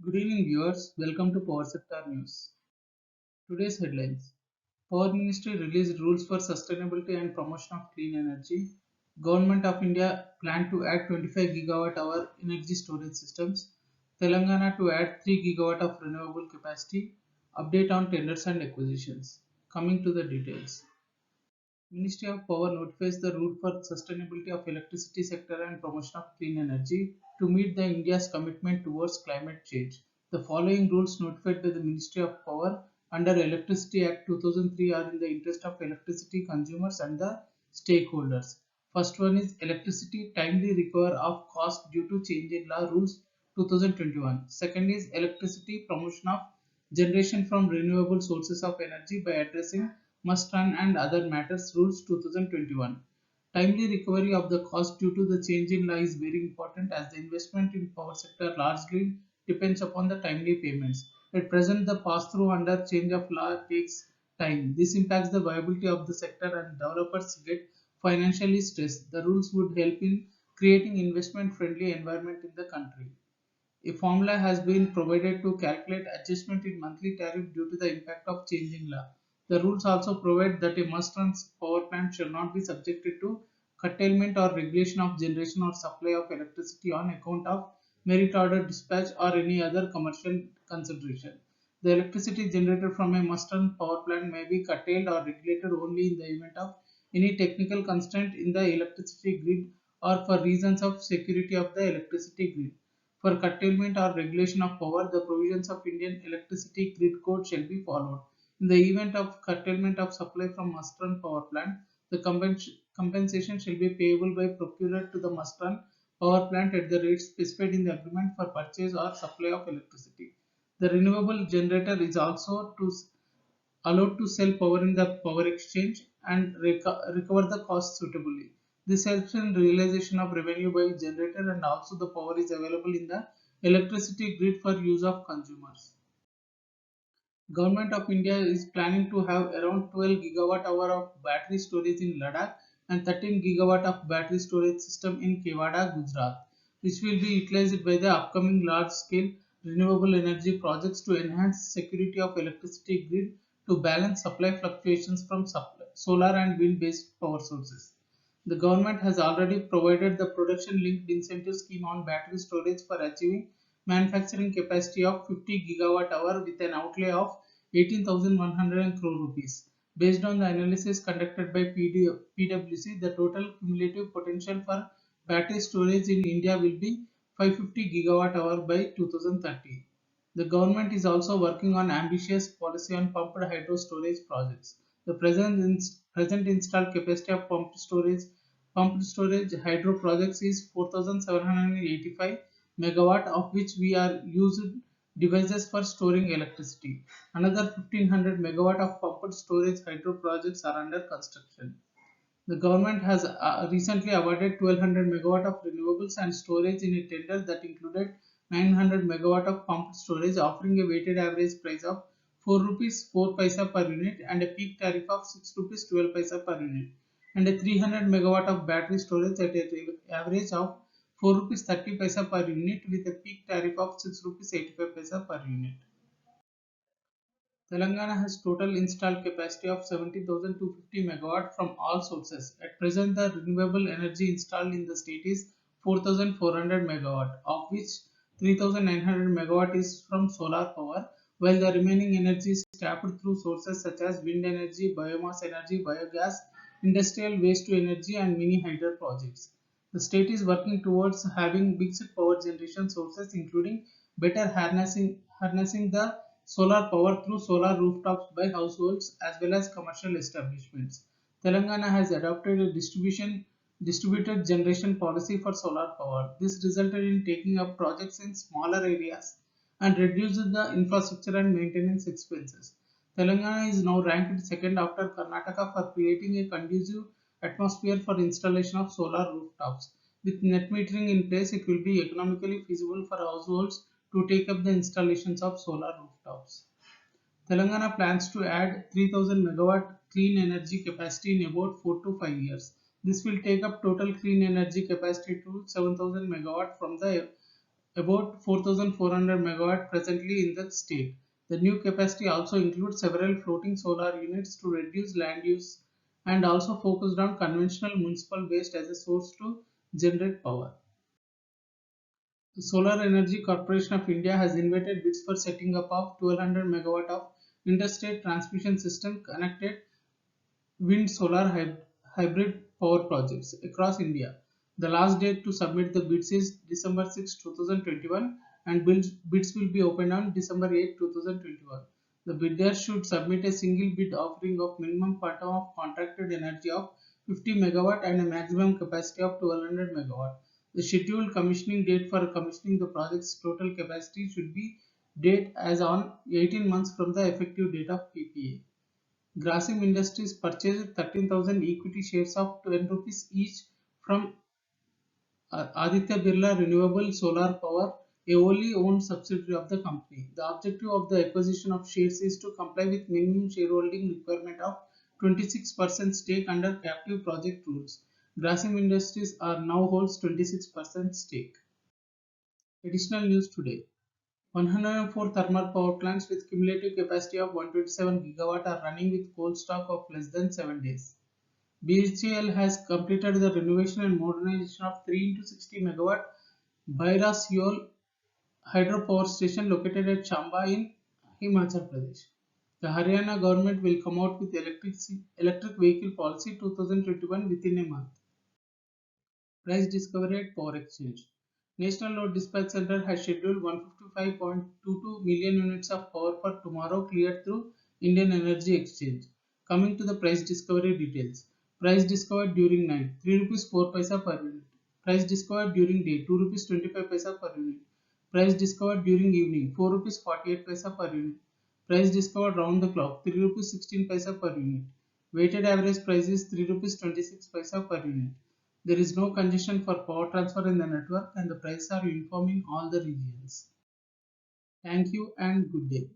Good evening, viewers. Welcome to Power Sector News. Today's headlines: Power Ministry released rules for sustainability and promotion of clean energy. Government of India plan to add 25 gigawatt hour energy storage systems. Telangana to add 3 gigawatt of renewable capacity. Update on tenders and acquisitions. Coming to the details. Ministry of Power notifies the route for sustainability of electricity sector and promotion of clean energy to meet the India's commitment towards climate change. The following rules notified by the Ministry of Power under Electricity Act 2003 are in the interest of electricity consumers and the stakeholders. First one is electricity timely recover of cost due to change in law rules 2021. Second is electricity promotion of generation from renewable sources of energy by addressing must run and other matters rules 2021. Timely recovery of the cost due to the change in law is very important as the investment in power sector largely depends upon the timely payments. At present, the pass-through under change of law takes time. This impacts the viability of the sector and developers get financially stressed. The rules would help in creating investment-friendly environment in the country. A formula has been provided to calculate adjustment in monthly tariff due to the impact of changing law. The rules also provide that a must-run power plant shall not be subjected to curtailment or regulation of generation or supply of electricity on account of merit order dispatch or any other commercial consideration. The electricity generated from a must-run power plant may be curtailed or regulated only in the event of any technical constraint in the electricity grid or for reasons of security of the electricity grid. For curtailment or regulation of power, the provisions of Indian Electricity Grid Code shall be followed. In the event of curtailment of supply from must-run power plant, the compensation shall be payable by procurer to the must-run power plant at the rates specified in the agreement for purchase or supply of electricity. The renewable generator is also allowed to sell power in the power exchange and recover the cost suitably. This helps in realization of revenue by generator and also the power is available in the electricity grid for use of consumers. Government of India is planning to have around 12 gigawatt hour of battery storage in Ladakh and 13 gigawatt of battery storage system in Kewada, Gujarat, which will be utilized by the upcoming large-scale renewable energy projects to enhance security of electricity grid to balance supply fluctuations from solar and wind-based power sources. The government has already provided the production-linked incentive scheme on battery storage for achieving manufacturing capacity of 50 gigawatt hour with an outlay of 18,100 crore rupees. Based on the analysis conducted by PwC, the total cumulative potential for battery storage in India will be 550 gigawatt hour by 2030. The government is also working on ambitious policy on pumped hydro storage projects. The present installed capacity of pumped storage hydro projects is 4,785 megawatt, of which we are used devices for storing electricity. Another 1500 megawatt of pumped storage hydro projects are under construction. The government has recently awarded 1200 megawatt of renewables and storage in a tender that included 900 megawatt of pumped storage, offering a weighted average price of 4 rupees 4 paisa per unit and a peak tariff of 6 rupees 12 paisa per unit, and a 300 megawatt of battery storage at an average of 4 rupees 30 paisa per unit with a peak tariff of 6 rupees 85 paisa per unit. Telangana has total installed capacity of 17,250 megawatt from all sources. At present, the renewable energy installed in the state is 4,400 megawatt, of which 3,900 megawatt is from solar power, while the remaining energy is tapped through sources such as wind energy, biomass energy, biogas, industrial waste to energy, and mini hydro projects. The state is working towards having mixed power generation sources, including better harnessing the solar power through solar rooftops by households as well as commercial establishments. Telangana has adopted a distributed generation policy for solar power. This resulted in taking up projects in smaller areas and reduces the infrastructure and maintenance expenses. Telangana is now ranked second after Karnataka for creating a conducive atmosphere for installation of solar rooftops. With net metering in place, it will be economically feasible for households to take up the installations of solar rooftops. Telangana plans to add 3000 megawatt clean energy capacity in about 4 to 5 years. This will take up total clean energy capacity to 7000 megawatt from the about 4,400 megawatt presently in the state. The new capacity also includes several floating solar units to reduce land use and also focused on conventional municipal waste as a source to generate power. The Solar Energy Corporation of India has invited bids for setting up of 1200 megawatt of interstate transmission system connected wind solar hybrid power projects across India. The last date to submit the bids is December 6, 2021 and bids will be opened on December 8, 2021. The bidder should submit a single bid offering of minimum quantum of contracted energy of 50 megawatt and a maximum capacity of 1200 megawatt. The scheduled commissioning date for commissioning the project's total capacity should be date as on 18 months from the effective date of PPA. Grasim Industries purchased 13,000 equity shares of 10 rupees each from Aditya Birla Renewable Solar Power, a wholly owned subsidiary of the company. The objective of the acquisition of shares is to comply with minimum shareholding requirement of 26% stake under captive project rules. Grasim Industries are now holds 26% stake. Additional news today. 104 thermal power plants with cumulative capacity of 127 gigawatt are running with coal stock of less than 7 days. BHEL has completed the renovation and modernization of 3 into 60 megawatt Baira Siol hydropower station located at Chamba in Himachal Pradesh. The Haryana government will come out with electric vehicle policy 2021 within a month. Price discovery at Power Exchange. National Load Dispatch Center has scheduled 155.22 million units of power for tomorrow cleared through Indian Energy Exchange. Coming to the price discovery details. Price discovered during night 3 rupees 4 paisa per unit. Price discovered during day 2 rupees 25 paisa per unit. Price discovered during evening 4 rupees 48 paisa per unit. Price discovered round the clock 3 rupees 16 paisa per unit. Weighted average price is 3 rupees 26 paisa per unit. There is no congestion for power transfer in the network and the prices are uniform in all the regions. Thank you and good day.